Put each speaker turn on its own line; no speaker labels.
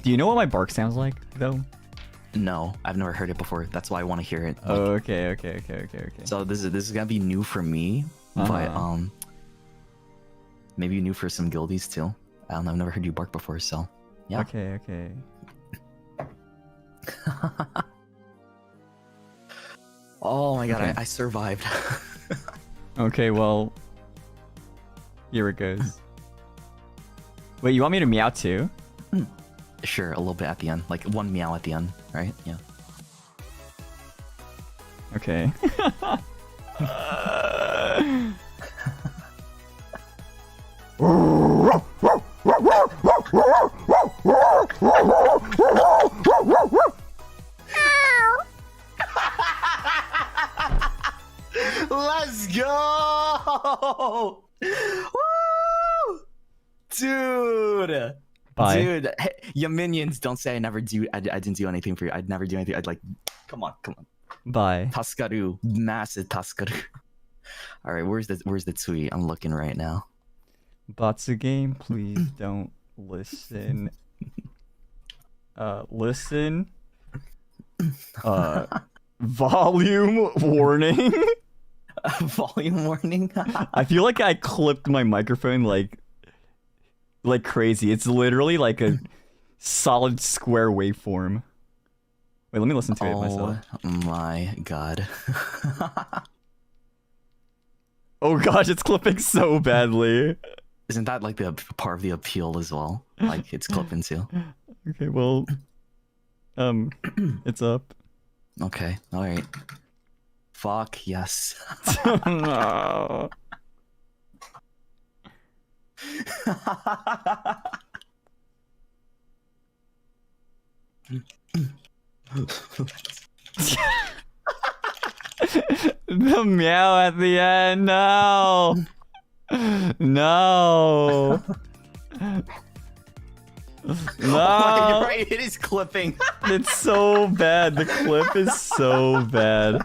Do you know what my bark sounds like, though?
No, I've never heard it before. That's why I want to hear it. Like,
Oh, okay.
So this is gonna be new for me, but maybe new for some guildies too. I don't know. I've never heard you bark before, so yeah.
Okay.
Oh my god,
Okay.
I survived.
Okay, well, here it goes. Wait, you want me to meow too?
Sure, a little bit at the end, like one meow at the end, right? Yeah.
Okay.
Let's go! Woo! Dude!
Bye.
Dude, hey, yaminions, don't say I didn't do anything for you. I'd never do anything. I'd like, come on.
Bye.
Taskaru, massive Taskaru. All right, where's the tweet? I'm looking right now.
Batsu game, please don't listen. Listen. Volume warning.
Volume warning.
I feel like I clipped my microphone like crazy. It's literally like a solid square waveform. Wait, let me listen to it myself.
Oh my god.
Oh gosh, it's clipping so badly.
Isn't that like the part of the appeal as well? Like it's clipping too.
Okay, well, it's up.
Okay, all right. Fuck yes.
No. The meow at the end. No. No.
Oh,
No.
you're right. It is clipping.
It's so bad. The clip is so bad.